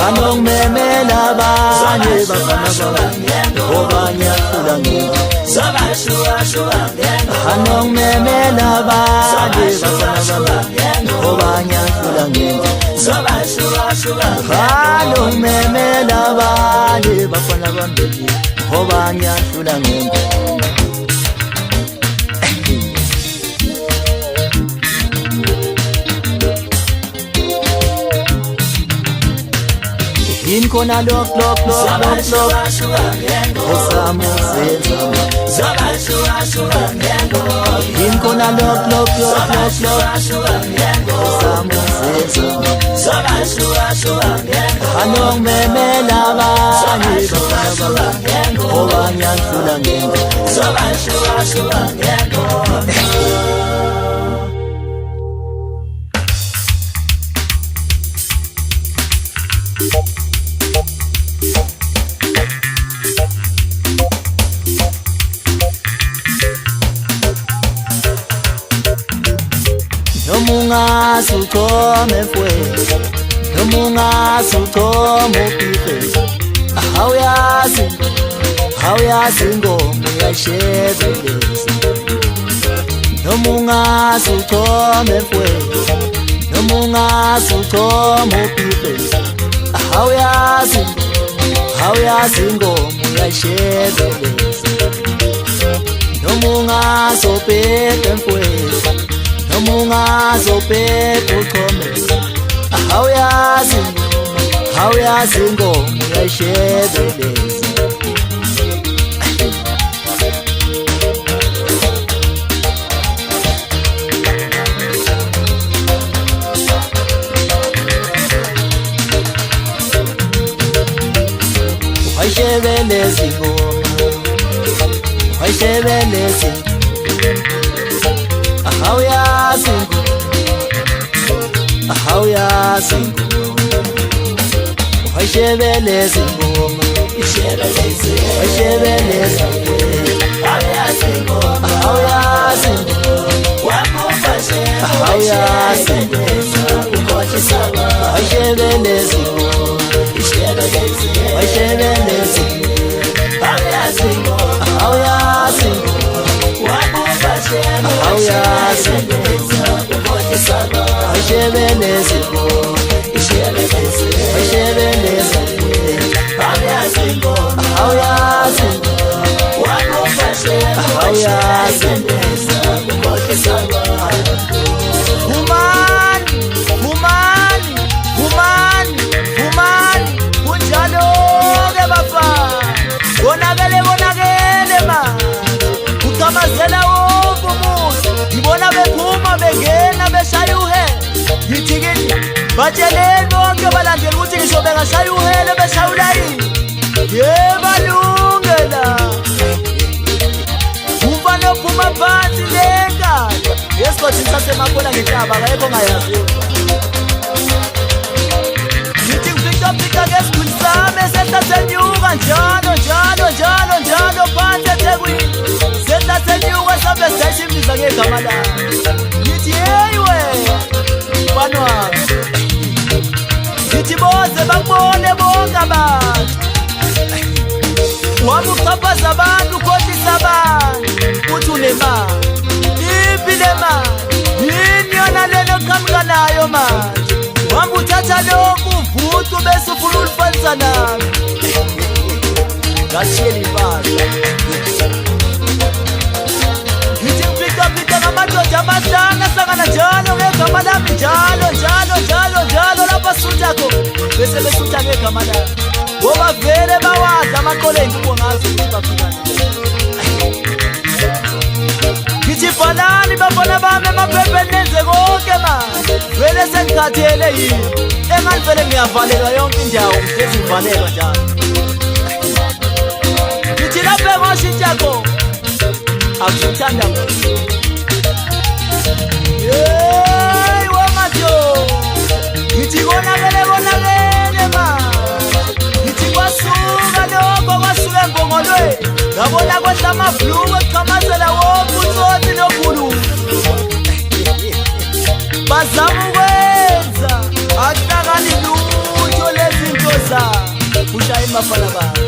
Anong memela banye bafana obanya kulange Anong memela banye bafana obanya kulange Anong memela banye bafana obanya kulange Inkona lok Osamu sezama Inkona lok Osamu sezama Anong memela banye bafana obanya kulange Nomunga sutome fue Nomunga sutomo pipe Hauya singo muya shebelezi Nomunga sutome fue Nomunga sutomo pipe Hauya singo muya shebelezi Nomunga sopete fue Nomunga sopete ukome Hauya singo muya shebelezi Shebelezi Hauya singo Shebelezi ngoma Shebelezi Hauya singo Hauya singo Ukochi saba Shebelezi ngoma Shebelezi Hauya singo Hauya singo Ukochi saba Shebelezi ngoma Shebelezi Hauya singo Ukochi saba Humani Kunjalo ke bafana Bonakele ma Kukamazela wonke umuntu Ngibona bephuma bengena beshaya uhele Ngithikini Batsheleni bonke balandela ukuthi ngisho bengashaya uhele beshaya ulayini Yebalungela Umfana ophuma phansi lenkala Yesikhothi sasemakhona ngehlaba akekho ongayaziyo Ngithi ngifika ngesikhulu sami sentasenyuka njalo phansi eThekwini sentasenyuka sabe seshimbiza ngegama lami Ngithi hey wena mfana wami Ngithi boze bakubone bonke abantu Wami uchaphazela abantu ukhohlisa abantu uthi unemali Iphi le mali yini yona lena oqhamuka nayo manje Wami uthatha lokhu uvuthu bese ufuna ulifanisa nami Ngashiyela impahla Ngithi ngifika ngamadoda amahlanu ahlangana njalo ngegama lami njalo lapha sutha khona bese besutha ngegama lami Ngoba vele bawadla amaqolo ey'nkubo ngazo ukuthi bafika Ngithi fanani bafana bami emaphepheni nenze konke manje Vele sengikhathele yini Engani vele ngiyavalelwa yonke indawo ngifeza ngivalelwa njalo Ngithi lapho engoshintsha khona Akuthanda Hey wamajo Ngithi konakele manje Kwasuka lokho kwasuka engongolweni Ngabona kwehla amabhluku ekuqhamazela wonke utsotsi nokhulu bazama ukwenza akuhlakani lutho lezinto zabo ushaya imafana babo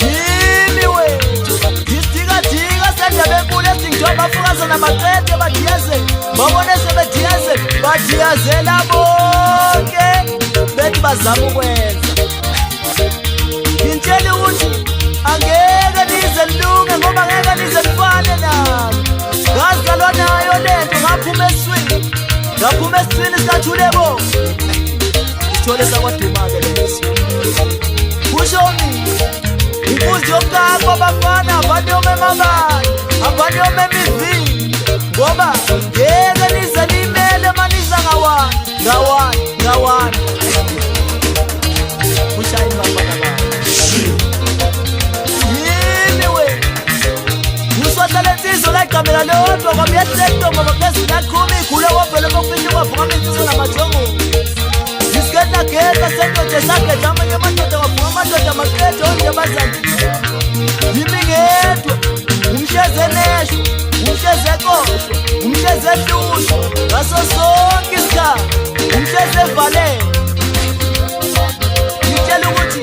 yimi wethu isidikadika sendabekule ezingithoba bafukaza namaqede badiyeze babone sebediyeze badiyazela bonke bethi bazama ukwenza ngintshela ukuthi angeke nize lunge ngoba ngeke nize nifane nami ngazalwa nayo lento ngaphuma eswini sikathule bo isithole sakwaduma-ke leso kusho mina inkunzi yomkakho abafana abanyome emabani abanyome emivini ngoba ngeke nize nimele maniza ngawani kushaya imafana babo yini we uswatalentizo layiqamela lodwa kwabuyehlektoma baphezulu aqhuma igule wovele bokufisha kwavuka amentiso namajongo isiketageta sendoda esageda amanye amadoda kwavuka amadoda amaqeda onke bazanti yimi ngedwa umhleze neshwa umhleze ekoshwa umhleze ehlushwa ngaso sonke isikhathi umhleze evalele ngitshela ukuthi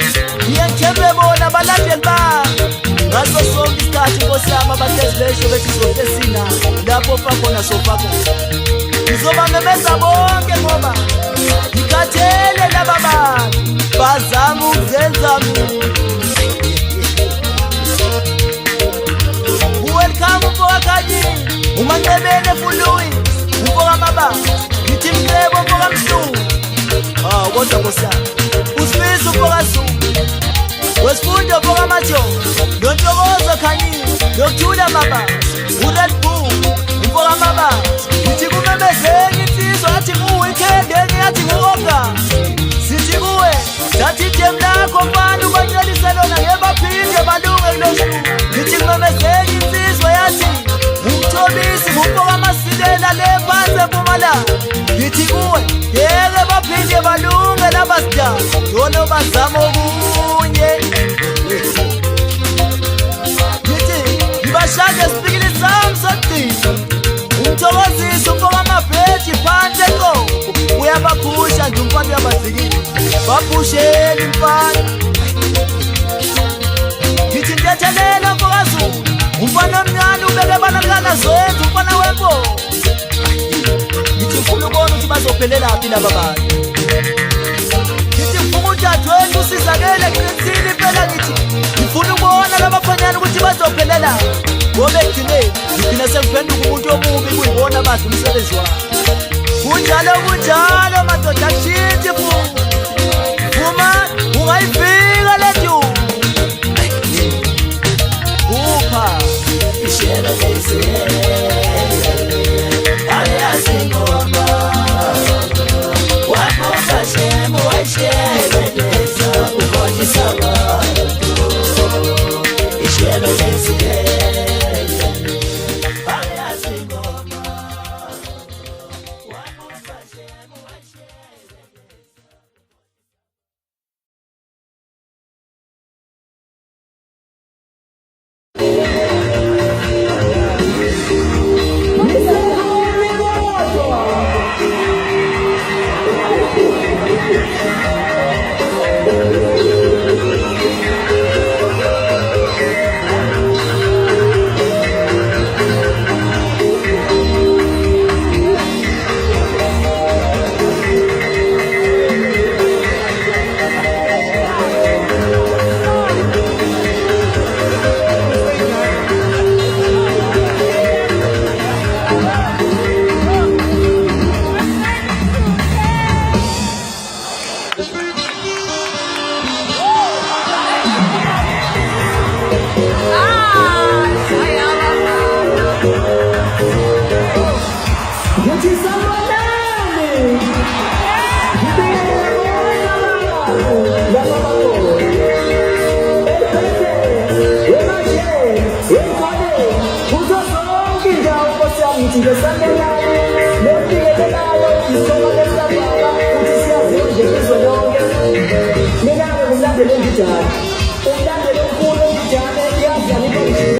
ngiyengithembe bona abalandeli bami ngaso sonke isikhathi inkosi yami abahlezi besho bethi zonke sina lapho fakhona sofakhona ngizobamemeza bonke ngoba ngikhathele laba bantu bazama ukuzenza mina welcome umfowakanyini umancebene fuluyi umfokamabanga ngithi mcebo umfokamhlungu kodwa nkosi yami usifisa umfokazulu wesifundo umfokamajongo nontokozo khanyini nokuthula mabasi ured bull umfokamabasi ngithi kumemezeni insizwa yathi nguweekend enye yathi ngu-August sithi kuwe zathi idemu lakho mfana ubancelise lona ngebaphinde balunge kulosuku ngithi kumemezeni insizwa yathi ngumthobisi ngumfokamasilela le phansi empumalanga ngithi kuwe ngeke baphinde balunge labasidala yona bazama okunye ngithi ngibashade sipikili sami sodina umthokozisa umfokamabheji phansi enkomo uyabaphusha nje umfana uyabazikile baphusheli mfana ngithi ntethelela mfokazulu umfana omncane ubeke banakana zoyenza umfana wempondo ngithi ngifuna ukubona ukuthi bazophelelaphi laba bantu ngithi ngifuna udadewethu usizakele qinisile impela ngithi ngifuna ukubona labafanyana ukuthi bazophelelaphi ngoba ekugcineni ngigcina sengiphenduka umuntu omubi kuyibona badla umsebenzi wabo kunjalo madoda akushintshi vuma ungayifika ledu upha ishela ayasingoma wapokashemo waisheleleza ukonisa abantu ishela Umdala